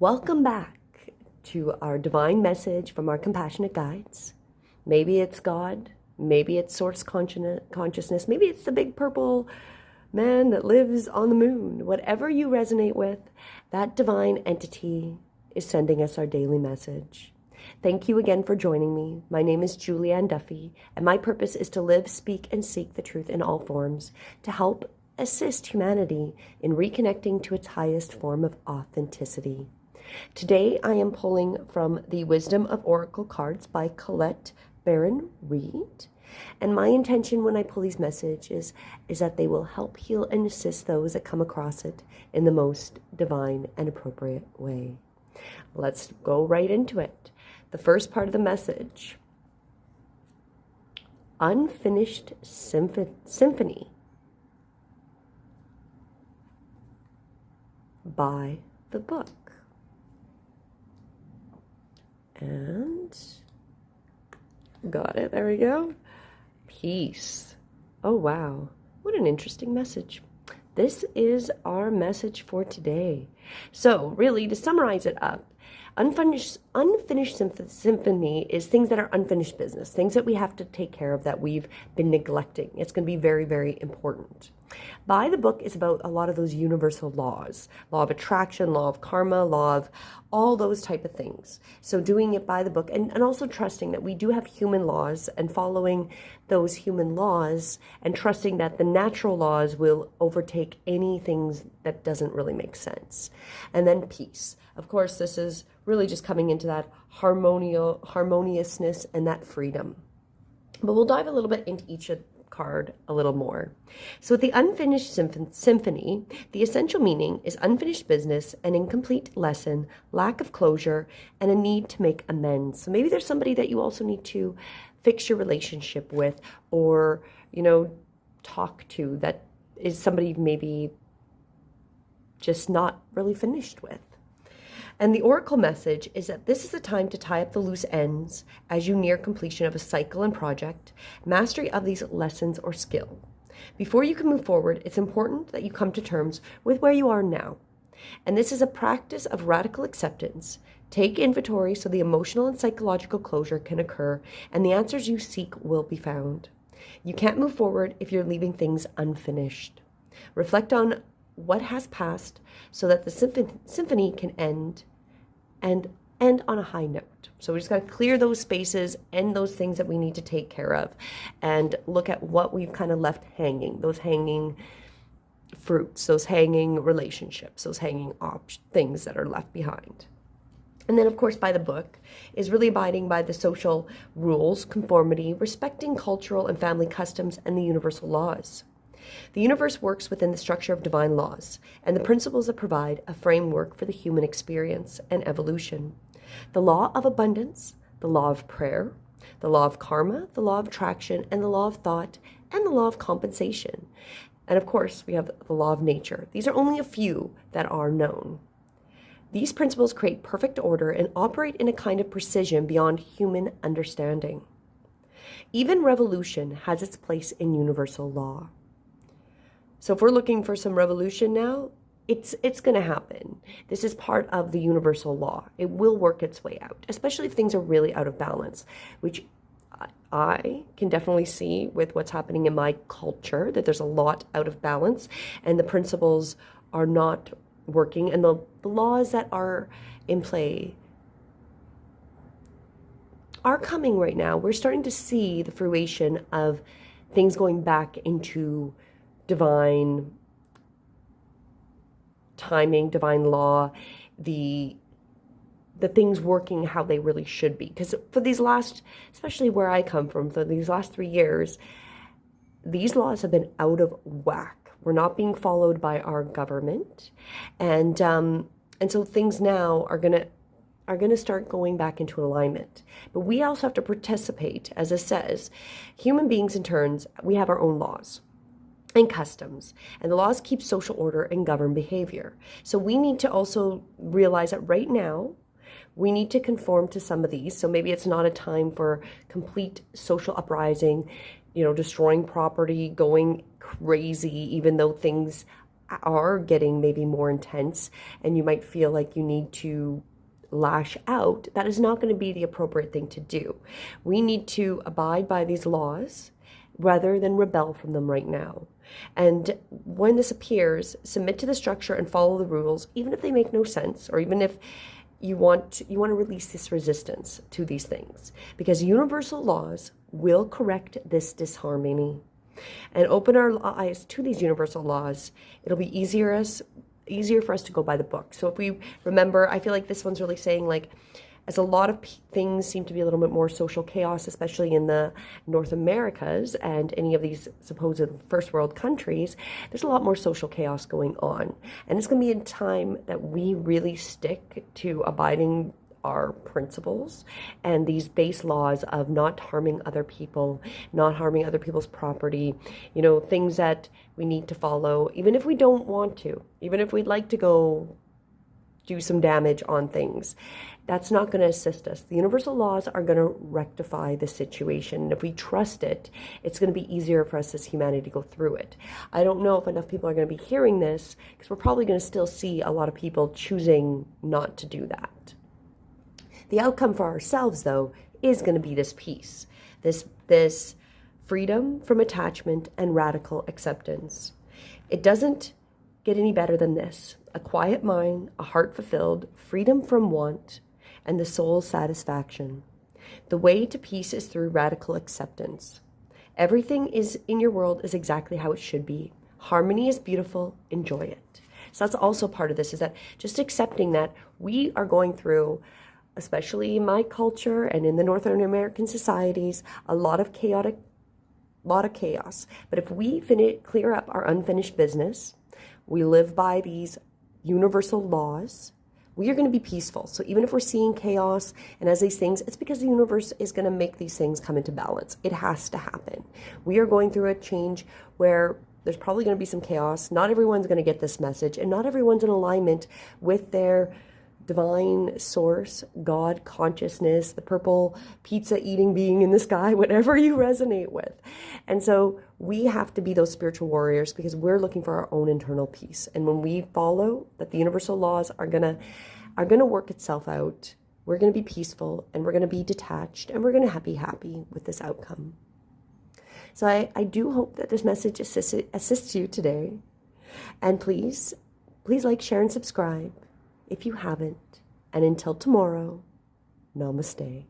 Welcome back to our divine message from our compassionate guides. Maybe it's God, maybe it's source consciousness, maybe it's the big purple man that lives on the moon. Whatever you resonate with, that divine entity is sending us our daily message. Thank you again for joining me. My name is Julian Duffy, and my purpose is to live, speak, and seek the truth in all forms, to help assist humanity in reconnecting to its highest form of authenticity. Today I am pulling from the Wisdom of Oracle cards by Colette Baron Reed. And my intention when I pull these messages is that they will help heal and assist those that come across it in the most divine and appropriate way. Let's go right into it. The first part of the message. Unfinished Symphony by the book. And got it. There we go. Peace. Oh, wow. What an interesting message. This is our message for today. So, really, to summarize it up, unfinished symphony is things that are unfinished business, things that we have to take care of that we've been neglecting. It's going to be very, very important. By the book is about a lot of those universal laws, law of attraction, law of karma, law of all those type of things. So doing it by the book and also trusting that we do have human laws and following those human laws and trusting that the natural laws will overtake any things that doesn't really make sense. And then peace. Of course, this is really just coming into that harmoniousness and that freedom. But we'll dive a little bit into each card a little more. So with the unfinished symphony, the essential meaning is unfinished business, an incomplete lesson, lack of closure, and a need to make amends. So maybe there's somebody that you also need to fix your relationship with, or, talk to, that is somebody maybe just not really finished with. And the oracle message is that this is the time to tie up the loose ends as you near completion of a cycle and project, mastery of these lessons or skill. Before you can move forward, it's important that you come to terms with where you are now. And this is a practice of radical acceptance. Take inventory so the emotional and psychological closure can occur and the answers you seek will be found. You can't move forward if you're leaving things unfinished. Reflect on what has passed so that the symphony can end on a high note. So we just got to clear those spaces and those things that we need to take care of and look at what we've kind of left hanging, those hanging fruits, those hanging relationships, those hanging things that are left behind. And then, of course, by the book is really abiding by the social rules, conformity, respecting cultural and family customs, and the universal laws. The universe works within the structure of divine laws and the principles that provide a framework for the human experience and evolution. The law of abundance, the law of prayer, the law of karma, the law of attraction, and the law of thought, and the law of compensation. And of course, we have the law of nature. These are only a few that are known. These principles create perfect order and operate in a kind of precision beyond human understanding. Even revolution has its place in universal law. So if we're looking for some revolution now, it's going to happen. This is part of the universal law. It will work its way out, especially if things are really out of balance, which I can definitely see with what's happening in my culture, that there's a lot out of balance and the principles are not working, and the laws that are in play are coming right now. We're starting to see the fruition of things going back into divine timing, divine law, the things working how they really should be. Because for these last, especially where I come from, for these last 3 years, these laws have been out of whack. We're not being followed by our government, and so things now are gonna start going back into alignment. But we also have to participate, as it says, human beings in turns. We have our own laws and customs, and the laws keep social order and govern behavior. So we need to also realize that right now we need to conform to some of these. So maybe it's not a time for complete social uprising, destroying property, going crazy, even though things are getting maybe more intense and you might feel like you need to lash out, that is not going to be the appropriate thing to do. We need to abide by these laws rather than rebel from them right now. And when this appears, submit to the structure and follow the rules, even if they make no sense, or even if you want to release this resistance to these things, because universal laws will correct this disharmony and open our eyes to these universal laws. It'll be easier for us to go by the book. So if we remember, I feel like this one's really saying, like, as a lot of things seem to be a little bit more social chaos, especially in the North Americas and any of these supposed first world countries, there's a lot more social chaos going on. And it's going to be a time that we really stick to abiding our principles and these base laws of not harming other people, not harming other people's property, things that we need to follow, even if we don't want to, even if we'd like to go do some damage on things. That's not going to assist us. The universal laws are going to rectify the situation. And if we trust it, it's going to be easier for us as humanity to go through it. I don't know if enough people are going to be hearing this, because we're probably going to still see a lot of people choosing not to do that. The outcome for ourselves, though, is going to be this peace, this freedom from attachment and radical acceptance. It doesn't get any better than this. A quiet mind, a heart fulfilled, freedom from want, and the soul's satisfaction. The way to peace is through radical acceptance. Everything is in your world is exactly how it should be. Harmony is beautiful. Enjoy it. So that's also part of this, is that just accepting that we are going through, especially in my culture and in the Northern American societies, a lot of chaos. But if we clear up our unfinished business, we live by these universal laws, we are going to be peaceful. So even if we're seeing chaos and as these things, it's because the universe is going to make these things come into balance. It has to happen. We are going through a change where there's probably going to be some chaos. Not everyone's going to get this message, and not everyone's in alignment with their divine source, God, consciousness, the purple pizza eating being in the sky, whatever you resonate with. And so we have to be those spiritual warriors, because we're looking for our own internal peace. And when we follow that, the universal laws are gonna work itself out. We're gonna be peaceful, and we're gonna be detached, and we're gonna be happy with this outcome. So I do hope that this message assists you today. And please like, share, and subscribe if you haven't. And until tomorrow, namaste.